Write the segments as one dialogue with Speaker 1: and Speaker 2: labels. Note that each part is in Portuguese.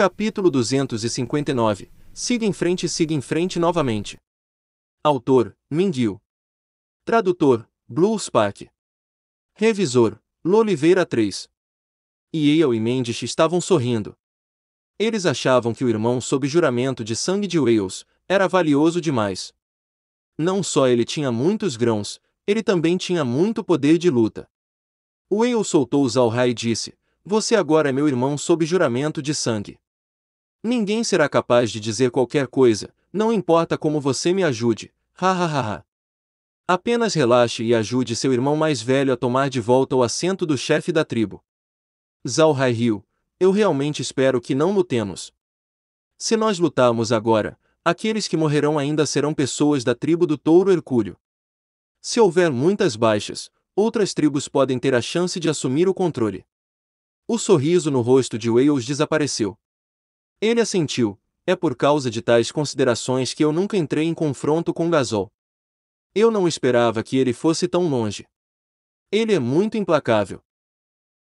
Speaker 1: Capítulo 259. Siga em frente novamente. Autor, Mingyil. Tradutor, Blue Spark. Revisor, Loliveira 3. Yale e Mendes estavam sorrindo. Eles achavam que o irmão sob juramento de sangue de Wales era valioso demais. Não só ele tinha muitos grãos, ele também tinha muito poder de luta. Wales soltou Zalhai e disse: "Você agora é meu irmão sob juramento de sangue. Ninguém será capaz de dizer qualquer coisa, não importa como você me ajude, ha. Apenas relaxe e ajude seu irmão mais velho a tomar de volta o assento do chefe da tribo." Zalhai riu: "Eu realmente espero que não lutemos. Se nós lutarmos agora, aqueles que morrerão ainda serão pessoas da tribo do Touro Hercúleo. Se houver muitas baixas, outras tribos podem ter a chance de assumir o controle." O sorriso no rosto de Wales desapareceu. Ele assentiu: "É por causa de tais considerações que eu nunca entrei em confronto com Ghazol. Eu não esperava que ele fosse tão longe. Ele é muito implacável."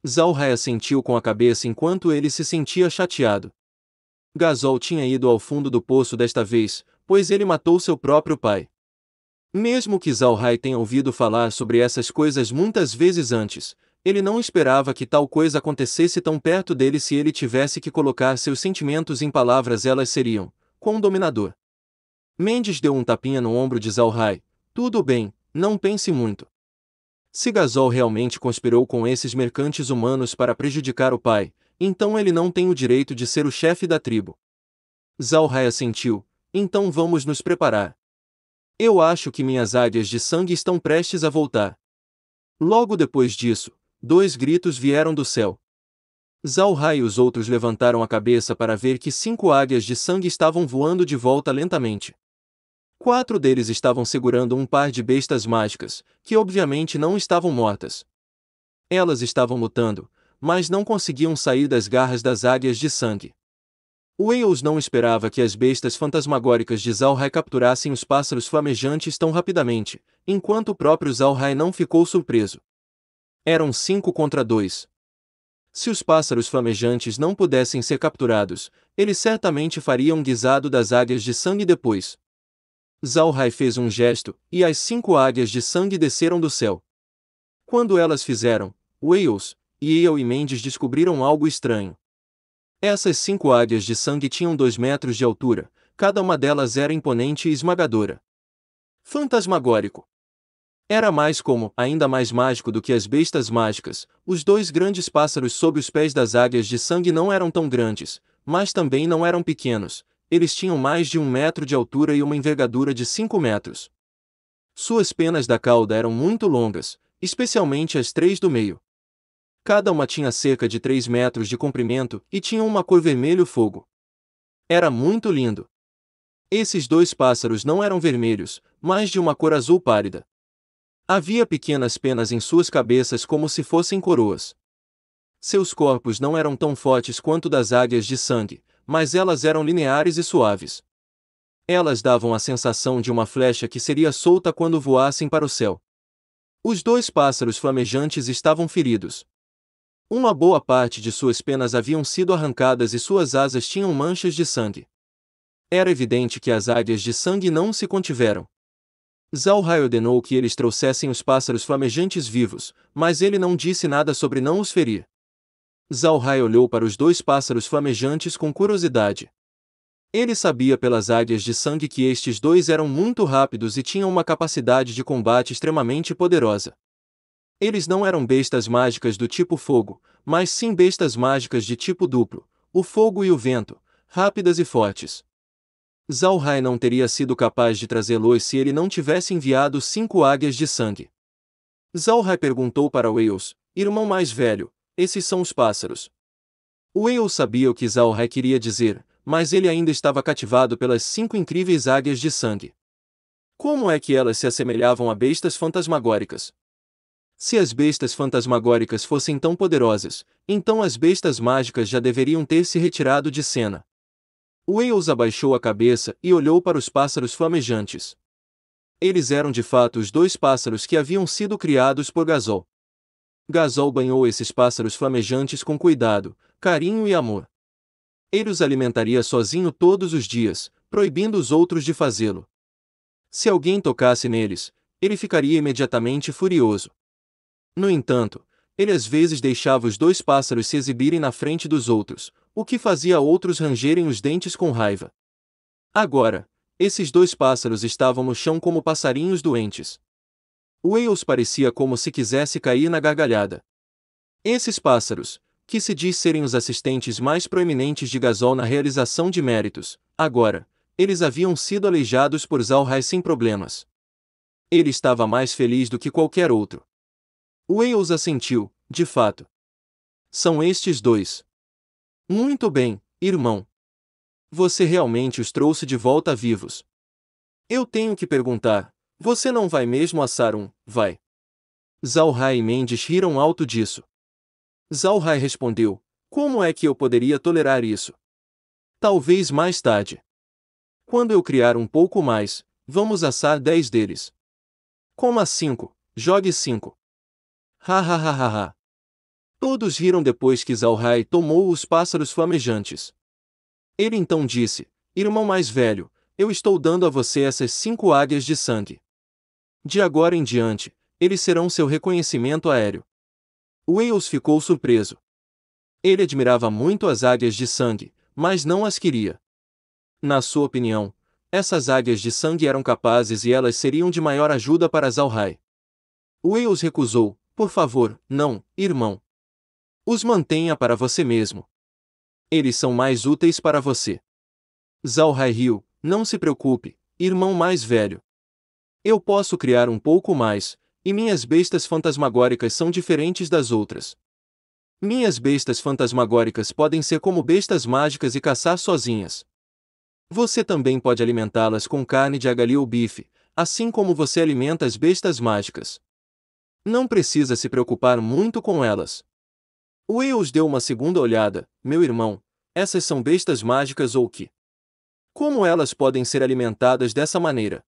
Speaker 1: Zalhai assentiu com a cabeça enquanto ele se sentia chateado. Ghazol tinha ido ao fundo do poço desta vez, pois ele matou seu próprio pai. Mesmo que Zalhai tenha ouvido falar sobre essas coisas muitas vezes antes, ele não esperava que tal coisa acontecesse tão perto dele. Se ele tivesse que colocar seus sentimentos em palavras, elas seriam: "Quão dominador." Mendes deu um tapinha no ombro de Zalhai: "Tudo bem, não pense muito. Se Ghazol realmente conspirou com esses mercantes humanos para prejudicar o pai, então ele não tem o direito de ser o chefe da tribo." Zalhai assentiu: "Então vamos nos preparar. Eu acho que minhas águias de sangue estão prestes a voltar." Logo depois disso, 2 gritos vieram do céu. Zalhai e os outros levantaram a cabeça para ver que 5 águias de sangue estavam voando de volta lentamente. 4 deles estavam segurando um par de bestas mágicas, que obviamente não estavam mortas. Elas estavam lutando, mas não conseguiam sair das garras das águias de sangue. Wales não esperava que as bestas fantasmagóricas de Zalhai capturassem os pássaros flamejantes tão rapidamente, enquanto o próprio Zalhai não ficou surpreso. Eram 5 contra 2. Se os pássaros flamejantes não pudessem ser capturados, eles certamente fariam um guisado das águias de sangue depois. Zalhai fez um gesto, e as 5 águias de sangue desceram do céu. Quando elas fizeram, Wales, Yale e Mendes descobriram algo estranho. Essas 5 águias de sangue tinham 2 metros de altura, cada uma delas era imponente e esmagadora. Fantasmagórico. Era mais como, ainda mais mágico do que as bestas mágicas. Os 2 grandes pássaros sob os pés das águias de sangue não eram tão grandes, mas também não eram pequenos. Eles tinham mais de 1 metro de altura e uma envergadura de 5 metros. Suas penas da cauda eram muito longas, especialmente as 3 do meio. Cada uma tinha cerca de 3 metros de comprimento e tinha uma cor vermelho-fogo. Era muito lindo. Esses 2 pássaros não eram vermelhos, mas de uma cor azul pálida. Havia pequenas penas em suas cabeças como se fossem coroas. Seus corpos não eram tão fortes quanto das águias de sangue, mas elas eram lineares e suaves. Elas davam a sensação de uma flecha que seria solta quando voassem para o céu. Os 2 pássaros flamejantes estavam feridos. Uma boa parte de suas penas haviam sido arrancadas e suas asas tinham manchas de sangue. Era evidente que as águias de sangue não se contiveram. Zalhai ordenou que eles trouxessem os pássaros flamejantes vivos, mas ele não disse nada sobre não os ferir. Zalhai olhou para os 2 pássaros flamejantes com curiosidade. Ele sabia pelas águias de sangue que estes 2 eram muito rápidos e tinham uma capacidade de combate extremamente poderosa. Eles não eram bestas mágicas do tipo fogo, mas sim bestas mágicas de tipo duplo, o fogo e o vento, rápidas e fortes. Zalhai não teria sido capaz de trazê-los se ele não tivesse enviado 5 águias de sangue. Zalhai perguntou para Wales: "Irmão mais velho, esses são os pássaros?" Wales sabia o que Zalhai queria dizer, mas ele ainda estava cativado pelas 5 incríveis águias de sangue. Como é que elas se assemelhavam a bestas fantasmagóricas? Se as bestas fantasmagóricas fossem tão poderosas, então as bestas mágicas já deveriam ter se retirado de cena. Wales abaixou a cabeça e olhou para os pássaros flamejantes. Eles eram de fato os 2 pássaros que haviam sido criados por Ghazol. Ghazol banhou esses pássaros flamejantes com cuidado, carinho e amor. Ele os alimentaria sozinho todos os dias, proibindo os outros de fazê-lo. Se alguém tocasse neles, ele ficaria imediatamente furioso. No entanto, ele às vezes deixava os dois pássaros se exibirem na frente dos outros, o que fazia outros rangerem os dentes com raiva. Agora, esses dois pássaros estavam no chão como passarinhos doentes. Wales parecia como se quisesse cair na gargalhada. Esses pássaros, que se diz serem os assistentes mais proeminentes de Ghazal na realização de méritos, agora, eles haviam sido aleijados por Zalhai sem problemas. Ele estava mais feliz do que qualquer outro. Wales assentiu, de fato. São estes dois. Muito bem, irmão. Você realmente os trouxe de volta vivos. Eu tenho que perguntar, você não vai mesmo assar um, vai? Zalhai e Mendes riram alto disso. Zalhai respondeu, como é que eu poderia tolerar isso? Talvez mais tarde. Quando eu criar um pouco mais, vamos assar 10 deles. Coma 5, jogue 5. Ha ha ha ha ha. Todos riram depois que Zalhai tomou os pássaros flamejantes. Ele então disse, irmão mais velho, eu estou dando a você essas 5 águias de sangue. De agora em diante, eles serão seu reconhecimento aéreo. Wales ficou surpreso. Ele admirava muito as águias de sangue, mas não as queria. Na sua opinião, essas águias de sangue eram capazes e elas seriam de maior ajuda para Zalhai. Wales recusou, por favor, não, irmão. Os mantenha para você mesmo. Eles são mais úteis para você. Zalhai riu, não se preocupe, irmão mais velho. Eu posso criar um pouco mais, e minhas bestas fantasmagóricas são diferentes das outras. Minhas bestas fantasmagóricas podem ser como bestas mágicas e caçar sozinhas. Você também pode alimentá-las com carne de agali ou bife, assim como você alimenta as bestas mágicas. Não precisa se preocupar muito com elas. Wales deu uma segunda olhada, meu irmão, essas são bestas mágicas ou que? Como elas podem ser alimentadas dessa maneira?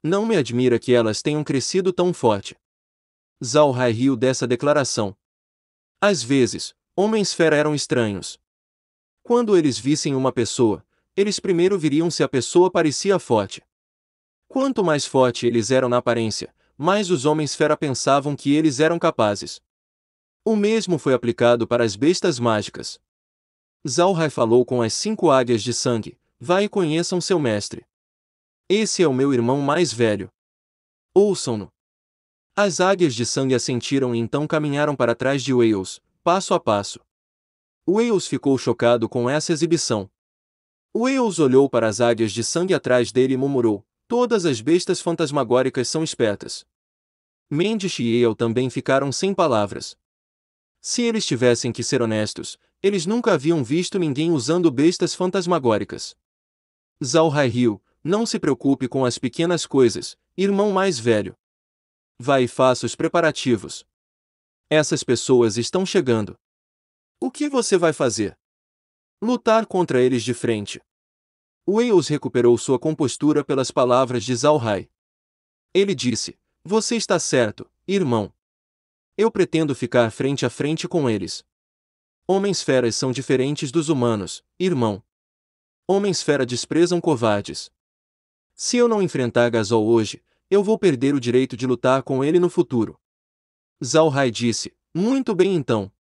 Speaker 1: Não me admira que elas tenham crescido tão forte. Zalhai riu dessa declaração. Às vezes, homens-fera eram estranhos. Quando eles vissem uma pessoa, eles primeiro viriam se a pessoa parecia forte. Quanto mais forte eles eram na aparência, mais os homens-fera pensavam que eles eram capazes. O mesmo foi aplicado para as bestas mágicas. Zalhai falou com as 5 águias de sangue, vá e conheçam seu mestre. Esse é o meu irmão mais velho. Ouçam-no. As águias de sangue assentiram e então caminharam para trás de Wales, passo a passo. Wales ficou chocado com essa exibição. Wales olhou para as águias de sangue atrás dele e murmurou, todas as bestas fantasmagóricas são espertas. Mendes e Yale também ficaram sem palavras. Se eles tivessem que ser honestos, eles nunca haviam visto ninguém usando bestas fantasmagóricas. Zalhai riu, não se preocupe com as pequenas coisas, irmão mais velho. Vá e faça os preparativos. Essas pessoas estão chegando. O que você vai fazer? Lutar contra eles de frente. Wales recuperou sua compostura pelas palavras de Zalhai. Ele disse, você está certo, irmão. Eu pretendo ficar frente a frente com eles. Homens-feras são diferentes dos humanos, irmão. Homens-fera desprezam covardes. Se eu não enfrentar Ghazal hoje, eu vou perder o direito de lutar com ele no futuro. Zalhai disse, muito bem então.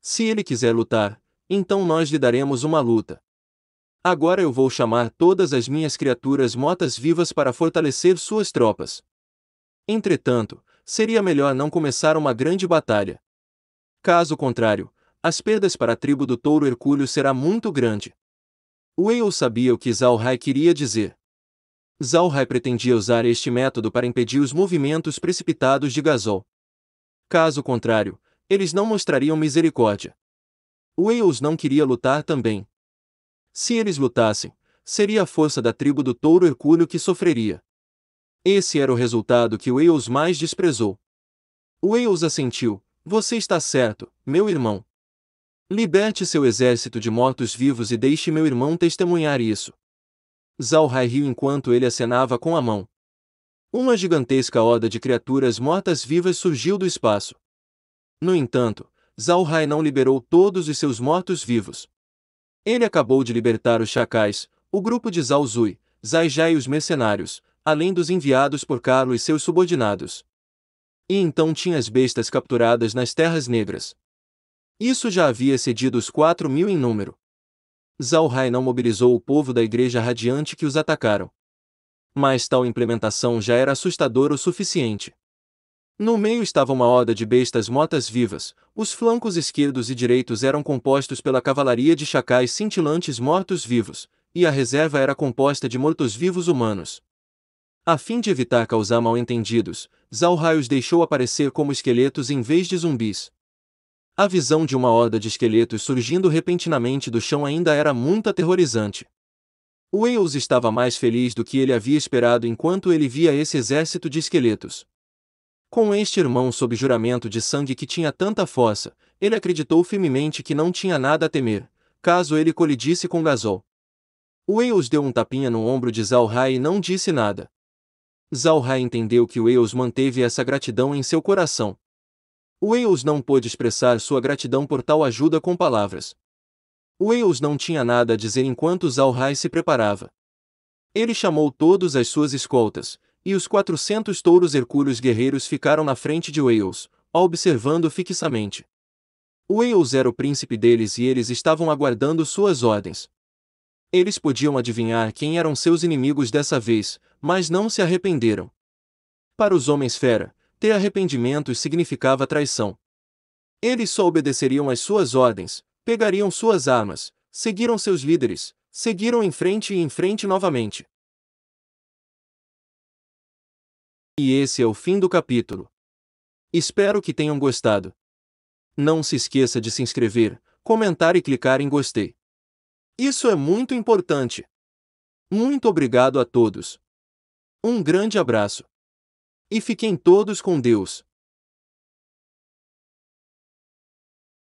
Speaker 1: Se ele quiser lutar, então nós lhe daremos uma luta. Agora eu vou chamar todas as minhas criaturas mortas-vivas para fortalecer suas tropas. Entretanto, seria melhor não começar uma grande batalha. Caso contrário, as perdas para a tribo do Touro Hercúleo será muito grande. Wales sabia o que Zalhai queria dizer. Zalhai pretendia usar este método para impedir os movimentos precipitados de Ghazal. Caso contrário, eles não mostrariam misericórdia. Wales não queria lutar também. Se eles lutassem, seria a força da tribo do Touro Hercúleo que sofreria. Esse era o resultado que Wales mais desprezou. Wales assentiu, você está certo, meu irmão. Liberte seu exército de mortos-vivos e deixe meu irmão testemunhar isso. Zalhai riu enquanto ele acenava com a mão. Uma gigantesca horda de criaturas mortas-vivas surgiu do espaço. No entanto, Zalhai não liberou todos os seus mortos-vivos. Ele acabou de libertar os chacais, o grupo de Zhao Zui, Zai Jia e os mercenários, além dos enviados por Carlo e seus subordinados. E então tinha as bestas capturadas nas Terras Negras. Isso já havia excedido os 4.000 em número. Zhao Hai não mobilizou o povo da Igreja Radiante que os atacaram. Mas tal implementação já era assustadora o suficiente. No meio estava uma horda de bestas mortas-vivas, os flancos esquerdos e direitos eram compostos pela cavalaria de chacais cintilantes mortos-vivos, e a reserva era composta de mortos-vivos humanos. A fim de evitar causar mal-entendidos, Zhao Hai os deixou aparecer como esqueletos em vez de zumbis. A visão de uma horda de esqueletos surgindo repentinamente do chão ainda era muito aterrorizante. Wales estava mais feliz do que ele havia esperado enquanto ele via esse exército de esqueletos. Com este irmão sob juramento de sangue que tinha tanta força, ele acreditou firmemente que não tinha nada a temer, caso ele colidisse com Gazol. Wales deu um tapinha no ombro de Zhao Hai e não disse nada. Zhao Hai entendeu que Wales manteve essa gratidão em seu coração. Wales não pôde expressar sua gratidão por tal ajuda com palavras. Wales não tinha nada a dizer enquanto Zhao Hai se preparava. Ele chamou todas as suas escoltas, e os 400 touros hercúleos guerreiros ficaram na frente de Wales, observando fixamente. Wales era o príncipe deles e eles estavam aguardando suas ordens. Eles podiam adivinhar quem eram seus inimigos dessa vez, mas não se arrependeram. Para os homens-fera, ter arrependimentos significava traição. Eles só obedeceriam às suas ordens, pegariam suas armas, seguiram seus líderes, seguiram em frente e em frente novamente. E esse é o fim do capítulo. Espero que tenham gostado. Não se esqueça de se inscrever, comentar e clicar em gostei. Isso é muito importante. Muito obrigado a todos. Um grande abraço. E fiquem todos com Deus.